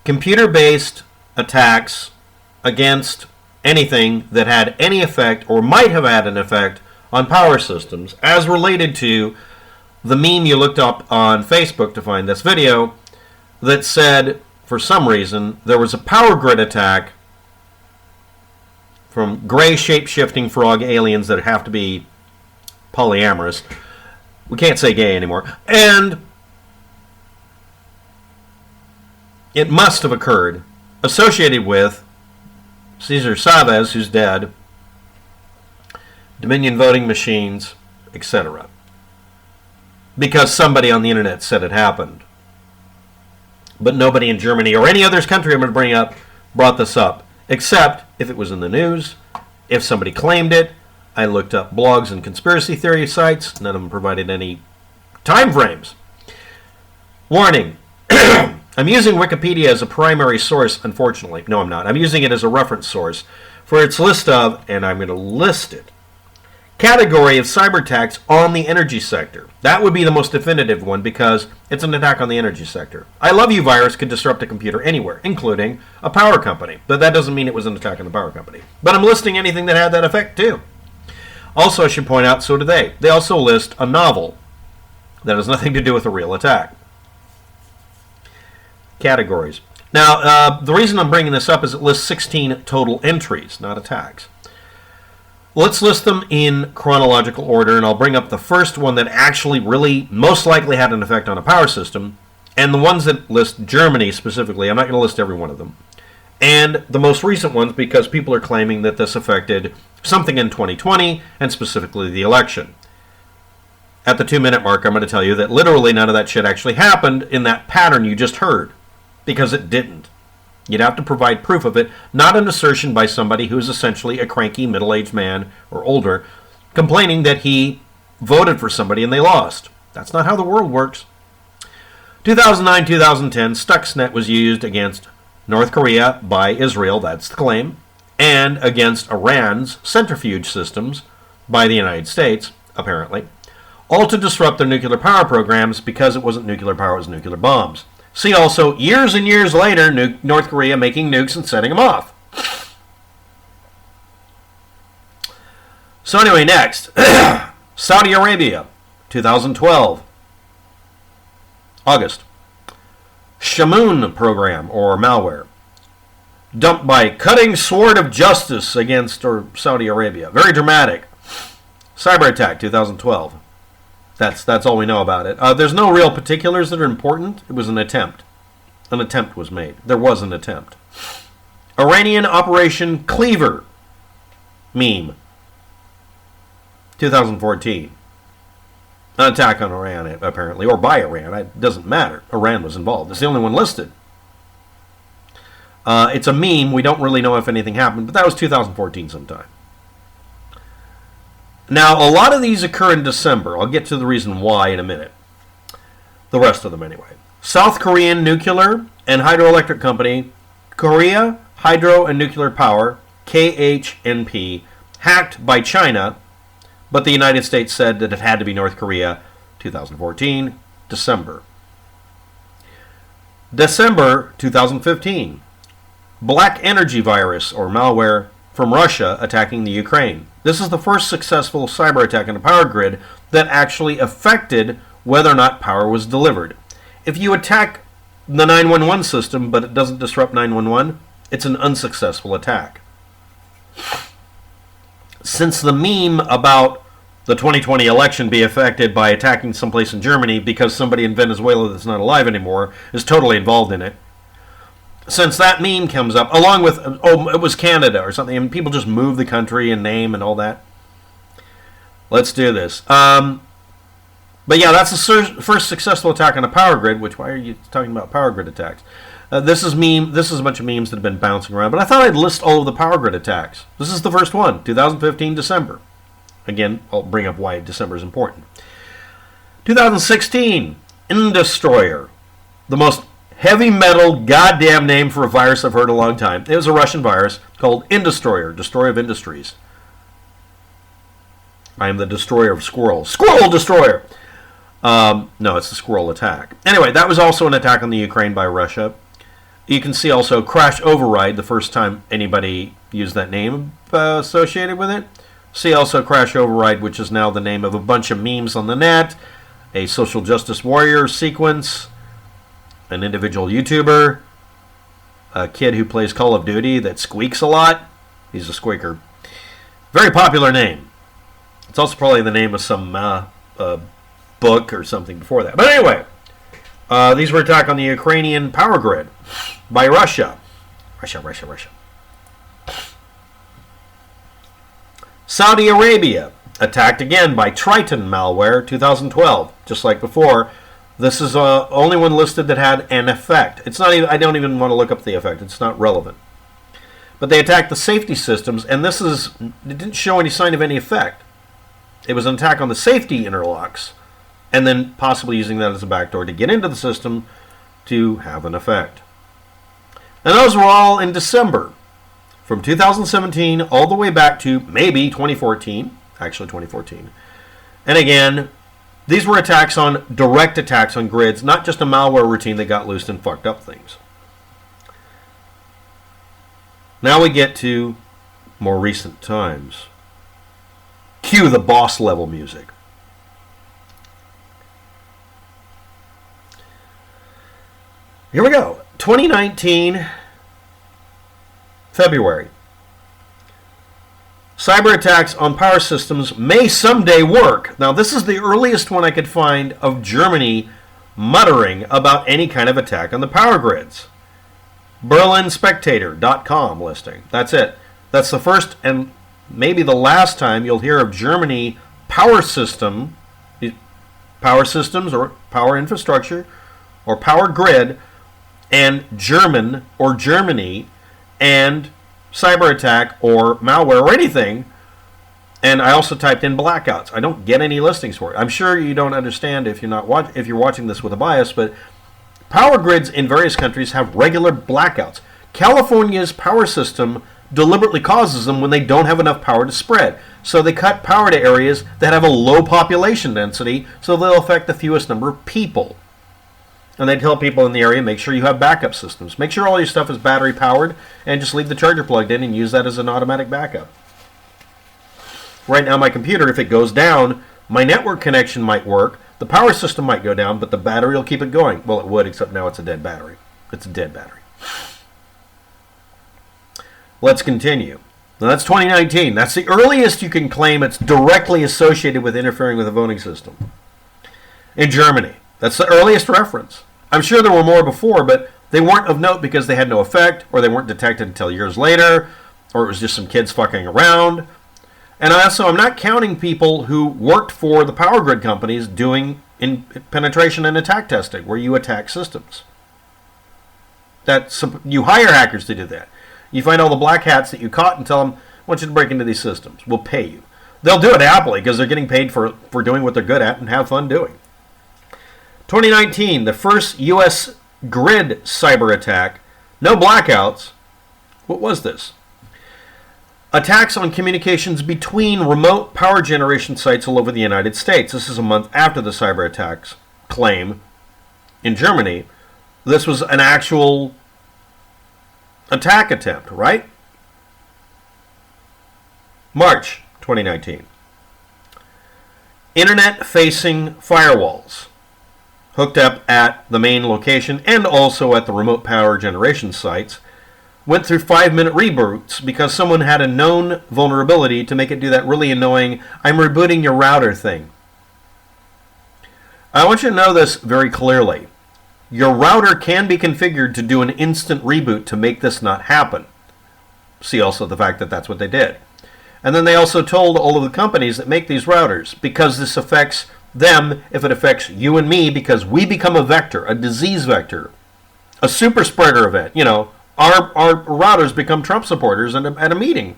computer-based attacks against anything that had any effect or might have had an effect on power systems, as related to the meme you looked up on Facebook to find this video that said, for some reason, there was a power grid attack from gray shape-shifting frog aliens that have to be polyamorous. We can't say gay anymore. And it must have occurred associated with Hugo Chavez, who's dead, Dominion voting machines, etc. Because somebody on the internet said it happened. But nobody in Germany or any other country I'm going to bring up brought this up, except if it was in the news, if somebody claimed it. I looked up blogs and conspiracy theory sites. None of them provided any time frames. Warning. I'm using Wikipedia as a primary source, unfortunately. No, I'm not. I'm using it as a reference source for its list of, and I'm going to list it, category of cyber attacks on the energy sector. That would be the most definitive one because it's an attack on the energy sector. I Love You virus could disrupt a computer anywhere, including a power company. But that doesn't mean it was an attack on the power company. But I'm listing anything that had that effect too. Also, I should point out, so do they. They also list a novel that has nothing to do with a real attack. Categories. Now, the reason I'm bringing this up is it lists 16 total entries, not attacks. Let's list them in chronological order, and I'll bring up the first one that actually really most likely had an effect on a power system, and the ones that list Germany specifically. I'm not going to list every one of them. And the most recent ones, because people are claiming that this affected something in 2020, and specifically the election. At the 2-minute mark, I'm going to tell you that literally none of that shit actually happened in that pattern you just heard, because it didn't. You'd have to provide proof of it, not an assertion by somebody who is essentially a cranky middle-aged man or older, complaining that he voted for somebody and they lost. That's not how the world works. 2009-2010, Stuxnet was used against North Korea by Israel, that's the claim, and against Iran's centrifuge systems by the United States, apparently, all to disrupt their nuclear power programs because it wasn't nuclear power, it was nuclear bombs. See also, years and years later, North Korea making nukes and setting them off. So anyway, next. Saudi Arabia, 2012. August. Shamoon program, or malware. Dumped by cutting sword of justice against Saudi Arabia. Very dramatic. Cyber attack, 2012. That's all we know about it. There's no real particulars that are important. It was an attempt. An attempt was made. There was an attempt. Iranian Operation Cleaver meme. 2014. An attack on Iran, apparently, or by Iran. It doesn't matter. Iran was involved. It's the only one listed. It's a meme. We don't really know if anything happened, but that was 2014 sometime. Now, a lot of these occur in December. I'll get to the reason why in a minute. The rest of them, anyway. South Korean Nuclear and Hydroelectric Company, Korea Hydro and Nuclear Power, KHNP, hacked by China, but the United States said that it had to be North Korea, 2014, December. December 2015, Black Energy virus, or malware, from Russia attacking the Ukraine. This is the first successful cyber attack on a power grid that actually affected whether or not power was delivered. If you attack the 911 system but it doesn't disrupt 911, it's an unsuccessful attack. Since the meme about the 2020 election be affected by attacking someplace in Germany because somebody in Venezuela that's not alive anymore is totally involved in it, since that meme comes up, along with, it was Canada or something, and people just move the country and name and all that. Let's do this. But yeah, that's the first successful attack on a power grid, which, why are you talking about power grid attacks? This is a bunch of memes that have been bouncing around, but I thought I'd list all of the power grid attacks. This is the first one, 2015, December. Again, I'll bring up why December is important. 2016, Indestroyer, the most heavy metal goddamn name for a virus I've heard in a long time. It was a Russian virus called Indestroyer, Destroyer of Industries. I am the destroyer of squirrels. Squirrel destroyer! No, it's the squirrel attack. Anyway, that was also an attack on the Ukraine by Russia. You can see also Crash Override, the first time anybody used that name associated with it. See also Crash Override, which is now the name of a bunch of memes on the net, a social justice warrior sequence, an individual YouTuber, a kid who plays Call of Duty that squeaks a lot. He's a squeaker. Very popular name. It's also probably the name of some book or something before that. But anyway, these were attacked on the Ukrainian power grid by Russia. Russia. Saudi Arabia attacked again by Triton malware, 2012, just like before. This is the only one listed that had an effect. It's not even, I don't even want to look up the effect. It's not relevant. But they attacked the safety systems, and it didn't show any sign of any effect. It was an attack on the safety interlocks, and then possibly using that as a backdoor to get into the system to have an effect. And those were all in December, from 2017 all the way back to maybe 2014, actually 2014. And again, these were direct attacks on grids, not just a malware routine that got loose and fucked up things. Now we get to more recent times. Cue the boss level music. Here we go. 2019, February. Cyber attacks on power systems may someday work. Now, this is the earliest one I could find of Germany muttering about any kind of attack on the power grids. BerlinSpectator.com listing. That's it. That's the first and maybe the last time you'll hear of Germany power systems or power infrastructure or power grid and German or Germany and cyber attack or malware or anything. And I also typed in blackouts. I don't get any listings for it. I'm sure you don't understand if you're watching this with a bias, but power grids in various countries have regular blackouts. California's power system deliberately causes them when they don't have enough power to spread. So they cut power to areas that have a low population density, so they'll affect the fewest number of people. And they tell people in the area, make sure you have backup systems. Make sure all your stuff is battery powered, and just leave the charger plugged in and use that as an automatic backup. Right now my computer, if it goes down, my network connection might work, the power system might go down, but the battery will keep it going. Well, it would, except now it's a dead battery. It's a dead battery. Let's continue. Now that's 2019. That's the earliest you can claim it's directly associated with interfering with the voting system. In Germany, that's the earliest reference. I'm sure there were more before, but they weren't of note because they had no effect, or they weren't detected until years later, or it was just some kids fucking around. And I'm not counting people who worked for the power grid companies doing penetration and attack testing, where you attack systems. You hire hackers to do that. You find all the black hats that you caught and tell them, I want you to break into these systems. We'll pay you. They'll do it happily because they're getting paid for doing what they're good at and have fun doing. 2019, the first U.S. grid cyber attack. No blackouts. What was this? Attacks on communications between remote power generation sites all over the United States. This is a month after the cyber attacks claim in Germany. This was an actual attack attempt, right? March 2019. Internet-facing firewalls hooked up at the main location and also at the remote power generation sites went through 5-minute reboots because someone had a known vulnerability to make it do that really annoying, I'm rebooting your router thing. I want you to know this very clearly. Your router can be configured to do an instant reboot to make this not happen. See also the fact that that's what they did. And then they also told all of the companies that make these routers, because this affects them if it affects you and me, because we become a vector, a disease vector, a super spreader event. You know, our routers become Trump supporters at a meeting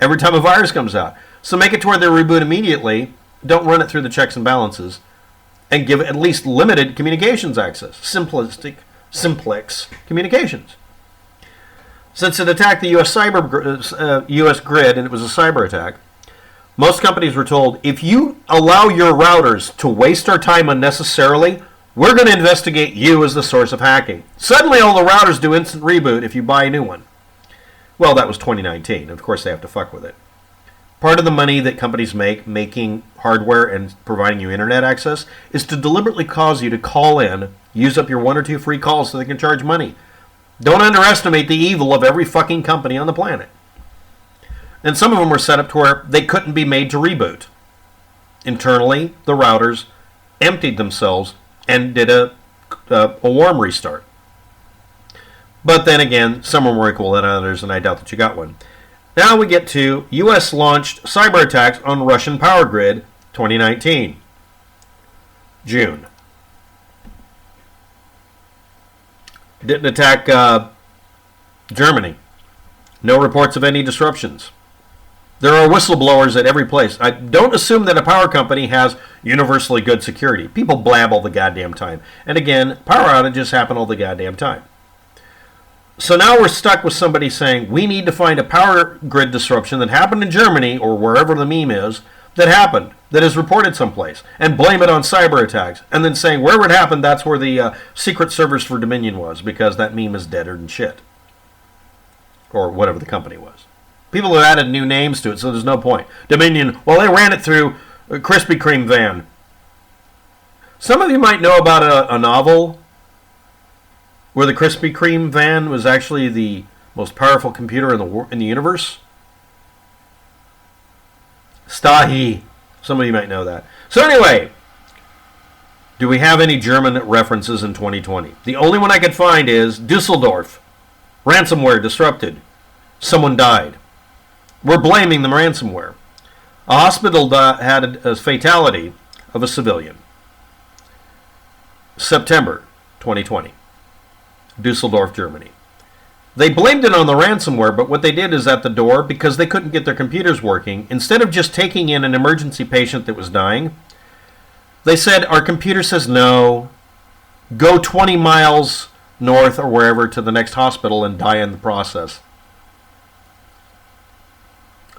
every time a virus comes out. So make it to where they reboot immediately, don't run it through the checks and balances, and give at least limited communications access. Simplex communications. Since it attacked the U.S. grid, and it was a cyber attack, most companies were told, if you allow your routers to waste our time unnecessarily, We're going to investigate you as the source of hacking. Suddenly all the routers do instant reboot if you buy a new one. Well, that was 2019. Of course, they have to fuck with it. Part of the money that companies make making hardware and providing you internet access is to deliberately cause you to call in, use up your 1 or 2 free calls so they can charge money. Don't underestimate the evil of every fucking company on the planet. And some of them were set up to where they couldn't be made to reboot. Internally, the routers emptied themselves and did a warm restart. But then again, some are more equal than others, and I doubt that you got one. Now we get to U.S. launched cyber attacks on Russian power grid 2019. June. Didn't attack Germany. No reports of any disruptions. There are whistleblowers at every place. I don't assume that a power company has universally good security. People blab all the goddamn time. And again, power outages happen all the goddamn time. So now we're stuck with somebody saying, we need to find a power grid disruption that happened in Germany, or wherever the meme is, that happened, that is reported someplace, and blame it on cyber attacks. And then saying, wherever it happened, that's where the secret servers for Dominion was, because that meme is deader than shit. Or whatever the company was. People have added new names to it, so there's no point. Dominion, well, they ran it through a Krispy Kreme van. Some of you might know about a novel where the Krispy Kreme van was actually the most powerful computer in the universe. Stahi. Some of you might know that. So anyway, do we have any German references in 2020? The only one I could find is Dusseldorf. Ransomware disrupted. Someone died. We're blaming the ransomware. A hospital had a fatality of a civilian. September 2020. Dusseldorf, Germany. They blamed it on the ransomware, but what they did is at the door, because they couldn't get their computers working, instead of just taking in an emergency patient that was dying, they said, our computer says no, go 20 miles north or wherever to the next hospital and die in the process.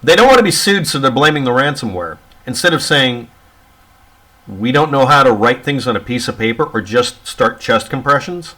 They don't want to be sued, so they're blaming the ransomware. Instead of saying, we don't know how to write things on a piece of paper or just start chest compressions.